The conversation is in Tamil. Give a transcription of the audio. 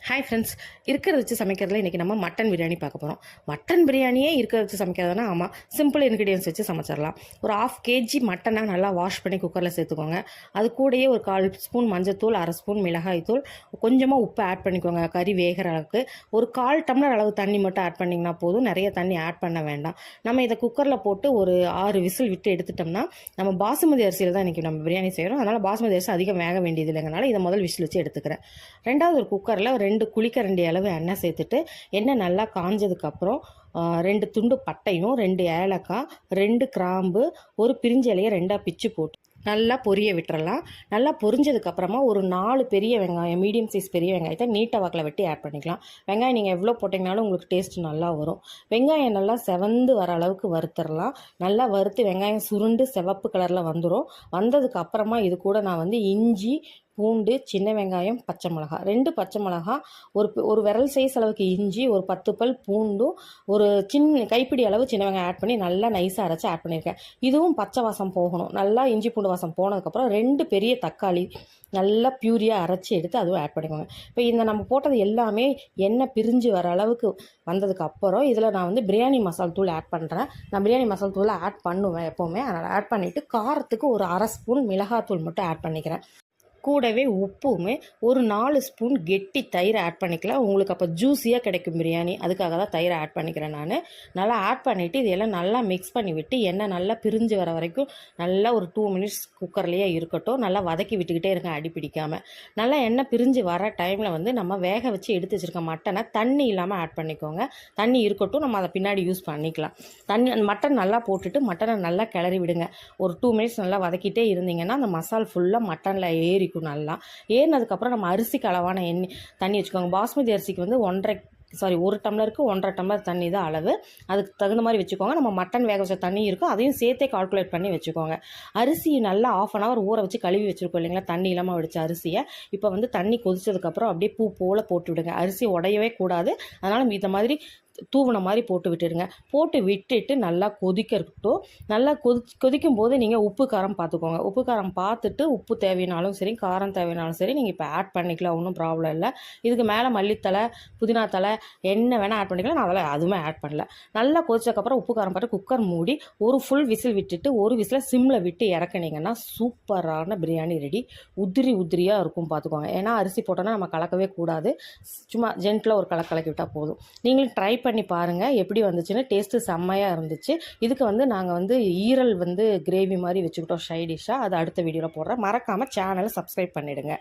ஹாய் ஃப்ரெண்ட்ஸ், இருக்கிறத வச்சு சமைக்கிறதுல இன்றைக்கி நம்ம மட்டன் பிரியாணி பார்க்க போகிறோம். மட்டன் பிரியாணியே இருக்கிறத வச்சு சமைக்கிறதுனா ஆமாம், சிம்பிள் இன்க்ரீடியன்ஸ் வச்சு சமைச்சிடலாம். ஒரு 1/2 kg மட்டனை நல்லா வாஷ் பண்ணி குக்கரில் சேர்த்துக்கோங்க. அது கூடயே ஒரு 1/4 ஸ்பூன் மஞ்சத்தூள், 1/2 ஸ்பூன் மிளகாய்த்தூள், கொஞ்சமாக உப்பு ஆட் பண்ணிக்கோங்க. கறி வேகிற அளவுக்கு ஒரு 1/4 டம்ளர் அளவு தண்ணி மட்டும் ஆட் பண்ணிங்கன்னா போதும். நிறைய தண்ணி ஆட் பண்ண வேண்டாம். நம்ம இதை குக்கரில் போட்டு ஒரு 6 விசில் விட்டு எடுத்துட்டோம்னா, நம்ம பாசுமதி அரிசியில் தான் இன்றைக்கி நம்ம பிரியாணி செய்கிறோம். அதனால் பாசுமதி அரிசி அதிகம் வேக வேண்டியது இல்லைங்கனால இதை முதல் விசில் வச்சு எடுத்துக்கிறேன். ரெண்டாவது ஒரு குக்கரில் 2 குழிக்கரண்டி அளவு எண்ணெய் சேர்த்துட்டு, எண்ணெய் நல்லா காஞ்சதுக்கப்புறம் 2 துண்டு பட்டையும், 2 ஏலக்காய், 2 கிராம்பு, ஒரு பிரிஞ்ச இலையை 2ஆக பிச்சு போட்டு நல்லா பொரிய விட்டுறலாம். நல்லா பொரிஞ்சதுக்கப்புறமா ஒரு 4 பெரிய வெங்காயம், மீடியம் சைஸ் பெரிய வெங்காயத்தை நீட்ட வாக்கில் வெட்டி ஆட் பண்ணிக்கலாம். வெங்காயம் நீங்கள் எவ்வளோ போட்டிங்கனாலும் உங்களுக்கு டேஸ்ட் நல்லா வரும். வெங்காயம் நல்லா செவந்து வர அளவுக்கு வறுத்துடலாம். நல்லா வறுத்து வெங்காயம் சுருண்டு சிவப்பு கலரில் வந்துடும். வந்ததுக்கப்புறமா இது கூட நான் இஞ்சி, பூண்டு, சின்ன வெங்காயம், பச்சை மிளகா, 2 பச்சை மிளகா, ஒரு விரல் சைஸ் அளவுக்கு இஞ்சி, ஒரு 10 பல் பூண்டும், ஒரு சின்ன கைப்பிடி அளவு சின்ன வெங்காயம் ஆட் பண்ணி நல்லா நைஸாக அரைச்சி ஆட் பண்ணியிருக்கேன். இதுவும் பச்சை வாசம் போகணும். நல்லா இஞ்சி பூண்டு வாசம் போனதுக்கப்புறம் 2 பெரிய தக்காளி நல்லா பியூரியாக அரைச்சி எடுத்து அதுவும் ஆட் பண்ணிக்கோங்க. இப்போ இந்த நம்ம போட்டது எல்லாமே எண்ணெய் பிரிஞ்சு வர அளவுக்கு வந்ததுக்கப்புறம் இதில் நான் பிரியாணி மசாலா தூள் ஆட் பண்ணுறேன். நான் பிரியாணி மசாலா தூளை ஆட் பண்ணுவேன் எப்போவுமே. அதனால் ஆட் பண்ணிவிட்டு காரத்துக்கு ஒரு 1/2 ஸ்பூன் மிளகாத்தூள் மட்டும் ஆட் பண்ணிக்கிறேன். கூடவே உப்புமே ஒரு 4 ஸ்பூன் கெட்டி தயிர் ஆட் பண்ணிக்கலாம். உங்களுக்கு அப்போ ஜூஸியாக கிடைக்கும் பிரியாணி. அதுக்காக தான் தயிரை ஆட் பண்ணிக்கிறேன் நான். நல்லா ஆட் பண்ணிவிட்டு இதெல்லாம் நல்லா மிக்ஸ் பண்ணி விட்டு எண்ணெய் நல்லா பிரிஞ்சு வர வரைக்கும் நல்லா ஒரு 2 மினிட்ஸ் குக்கர்லேயே இருக்கட்டும். நல்லா வதக்கி விட்டுக்கிட்டே இருங்க, அடி பிடிக்காமல். நல்லா எண்ணெய் பிரிஞ்சு வர டைமில் நம்ம வேக வச்சு எடுத்து வச்சுருக்க மட்டனை தண்ணி இல்லாமல் ஆட் பண்ணிக்கோங்க. தண்ணி இருக்கட்டும், நம்ம அதை பின்னாடி யூஸ் பண்ணிக்கலாம். மட்டன் நல்லா போட்டுட்டு மட்டனை நல்லா கிளறி விடுங்க. ஒரு 2 மினிட்ஸ் நல்லா வதக்கிட்டே இருந்தீங்கன்னா அந்த மசால் ஃபுல்லாக மட்டனில் ஏறிக்கும். நல்லா ஏறினதுக்கப்புறம் நம்ம அரிசிக்கு அளவான தண்ணி வச்சுக்கோங்க. பாஸ்மதி அரிசிக்கு 1 டம்ளருக்கு 1.5 டம்ளர் தண்ணி தான் அளவு. அதுக்கு தகுந்த மாதிரி வச்சுக்கோங்க. நம்ம மட்டன் வேக வச்ச தண்ணி இருக்கும், அதையும் சேர்த்தே கால்குலேட் பண்ணி வச்சுக்கோங்க. அரிசி நல்லா 1/2 hour ஊற வச்சு கழுவி வச்சுருக்கோம் இல்லைங்களா, தண்ணி இல்லாமல் வடித்த அரிசியை. இப்போ தண்ணி கொதிச்சதுக்கப்புறம் அப்படியே பூ போல் போட்டு விடுங்க. அரிசி உடையவே கூடாது. அதனால் இந்த மாதிரி தூவுன மாதிரி போட்டு விட்டுடுங்க. போட்டு விட்டுட்டு நல்லா கொதிக்கட்டும். நல்லா கொதிக்கும் போது நீங்கள் உப்பு காரம் பார்த்துக்கோங்க. உப்பு காரம் பார்த்துட்டு உப்பு தேவைனாலும் சரி, காரம் தேவைனாலும் சரி நீங்கள் இப்போ ஆட் பண்ணிக்கலாம். ஒன்றும் ப்ராப்ளம் இல்லை. இதுக்கு மேலே மல்லித்தலை, புதினா தலை, என்ன வேணால் ஆட் பண்ணிக்கலாம். நான் அதெல்லாம் அதுவுமே ஆட் பண்ணல. நல்லா கொதிச்சதுக்கப்புறம் உப்பு காரம் பார்த்து குக்கர் மூடி ஒரு ஃபுல் விசில் விட்டுட்டு ஒரு விசில் சிம்மில் விட்டு இறக்குனீங்கன்னா சூப்பரான பிரியாணி ரெடி. உதிரியாக இருக்கும் பார்த்துக்கோங்க. ஏன்னா அரிசி போட்டோன்னா நம்ம கலக்கவே கூடாது. சும்மா ஜென்டில் ஒரு கலக்கி விட்டால் போதும். நீங்களும் ட்ரை பண்ணி பாருங்கள் எப்படி வந்துச்சுன்னு. டேஸ்ட்டு செம்மையாக இருந்துச்சு. இதுக்கு நாங்கள் ஈரல் கிரேவி மாதிரி வச்சுக்கிட்டோம் சைட் டிஷ்ஷாக. அது அடுத்த வீடியோவில் போடுறேன். மறக்காமல் சேனலை சப்ஸ்கிரைப் பண்ணிவிடுங்க.